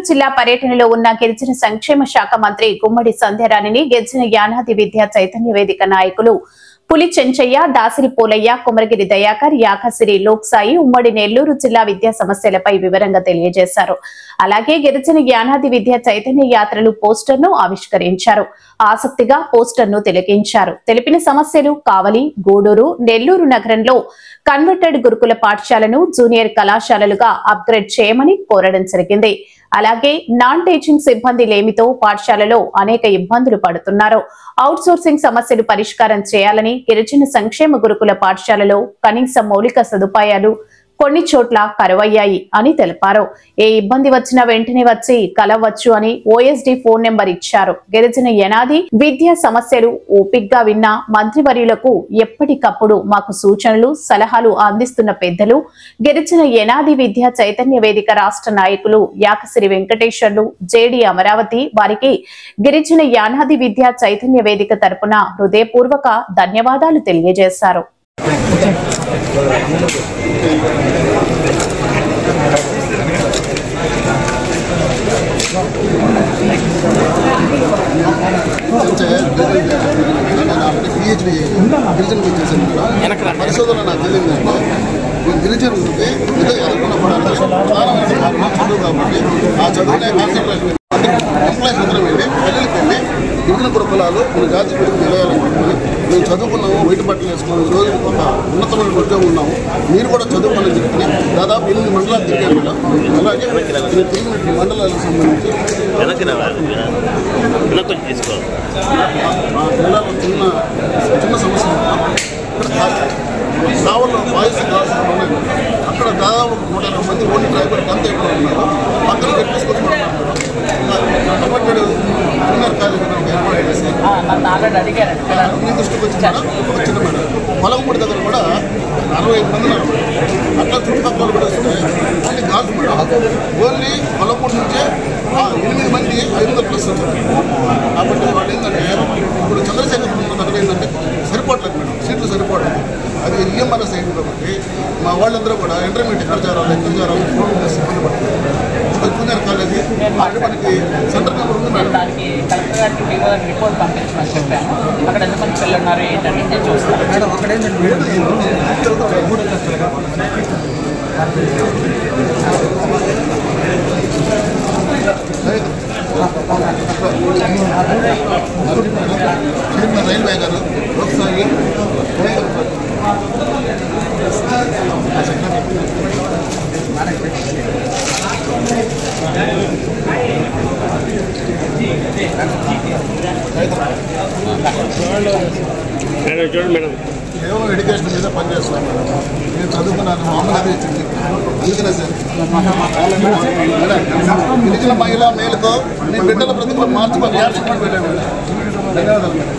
జిల్లా పర్యటనలో ఉన్న గిరిజన సంక్షేమ శాఖ మంత్రి గుమ్మడి సంధ్యారాణిని గిరిజన యానాది విద్యా చైతన్య వేదిక నాయకులు పులి చెంచయ్య, దాసిరి పోలయ్య, కొమరగిరి దయాకర్, యాకసిరి లోక్సాయి ఉమ్మడి నెల్లూరు జిల్లా విద్యా సమస్యలపై వివరంగా తెలియజేశారు. అలాగే గిరిజన యానాది విద్యా చైతన్య యాత్రలు పోస్టర్ను ఆవిష్కరించారు. ఆసక్తిగా పోస్టర్ను తిలకించారు. తెలిపిన సమస్యలు కావలి, గూడూరు, నెల్లూరు నగరంలో కన్వర్టెడ్ గురుకుల పాఠశాలను జూనియర్ కళాశాలలుగా అప్గ్రేడ్ చేయమని కోరడం జరిగింది. అలాగే నాన్ టీచింగ్ సిబ్బంది లేమితో పాఠశాలలో అనేక ఇబ్బందులు పడుతున్నారు. అవుట్ సోర్సింగ్ సమస్యలు పరిష్కారం చేయాలని, గిరిజన సంక్షేమ గురుకుల పాఠశాలలో కనీస మౌలిక సదుపాయాలు కొన్ని చోట్ల కరువయ్యాయి అని తెలిపారు. ఏ ఇబ్బంది వచ్చినా వెంటనే వచ్చి కలవచ్చు అని ఓఎస్డీ ఫోన్ నెంబర్ ఇచ్చారు. గిరిజన యనాది విద్యా సమస్యలు ఓపిగ్గా విన్న మంత్రివర్యులకు ఎప్పటికప్పుడు మాకు సూచనలు, సలహాలు అందిస్తున్న పెద్దలు, గిరిజన యనాది విద్యా చైతన్య వేదిక రాష్ట్ర నాయకులు యాకసిరి వెంకటేశ్వర్లు, జేడి అమరావతి వారికి గిరిజన యానాది విద్యా చైతన్య వేదిక తరపున హృదయపూర్వక ధన్యవాదాలు తెలియజేశారు. పరిశోధన నాకు తెలియదంటే గిరిజనులకి ఏదో ఎదుర్కొన్నప్పుడు చదువు కాబట్టి ఆ చదువునే కాన్సన్ట్రేషన్ ఎంప్లాయీస్ అందరం వెళ్ళి పల్లెలకు వెళ్ళి గిరిజన గురుకులాలు మన జాతి పెట్టి నిలయాలనుకుంటున్నాను. మేము చదువుకున్నాము, బయట బట్టలు వేసుకున్నాము, ఈ రోజు ఒక ఉన్నతమైన ఉద్యోగం ఉన్నాము. మీరు కూడా చదువుకోవాలని చెప్తే దాదాపు 8 మండలాలు తిరిగాను మేడం. అలాగే నేను తిరిగిన మండలాలకు సంబంధించి చిన్న సమస్య కావల్లో వాయిస్ కావాల్సిన ఉన్నాయి. అక్కడ దాదాపు 120 మంది ఓన్లీ డ్రైవర్ అంతా ఎక్కువ ఉన్నారు. పక్కన పెట్టేసుకొని జూనియర్ కాలేజీ ఏర్పాటు చేసి మీ దృష్టికి వచ్చిన మేడం పొలంపూడి దగ్గర కూడా 65 మంది అట్లా చుట్టుపక్కల కూడా వస్తే అన్ని కాదు మేడం. ఓన్లీ పొలంపూడి నుంచే 8 మంది 500+ వచ్చారు. కాబట్టి వాళ్ళు ఏంటంటే ఇప్పుడు చంద్రశేఖర్ ఉన్న దగ్గర ఏంటంటే సరిపోవట్లేదు మేడం, సీట్లు సరిపోవట్లేదు. అది ఈఎంఆర్ఎస్ అయింది కాబట్టి మా వాళ్ళందరూ కూడా ఇంటర్మీడియట్ ఎక్కడ చేరాలి ఫోన్ చేసి ఇబ్బంది పడుతుంది. జూనియర్ కాలేజీ మనకి సెంటర్ నెంబర్ ఉంది మేడం. కలెక్టర్ గారికి రిపోర్ట్ పంపించమని చెప్పాను. అక్కడ ఎంతమంది పిల్లలు ఉన్నారు ఏంటంటే నేను చూస్తాను మేడం. అక్కడ రైల్వే గారు లోక్సాయి కేవలం ఎడ్యుకేషన్ మీద పనిచేస్తున్నాను మేడం. నేను చదువుకున్నాను, మామూలుగా ఇచ్చింది అందుకనే సార్ గిరిజన మహిళా మేలుతో మీ బిడ్డల బ్రతుకులు మార్చుకొని ధన్యవాదాలు మేడం.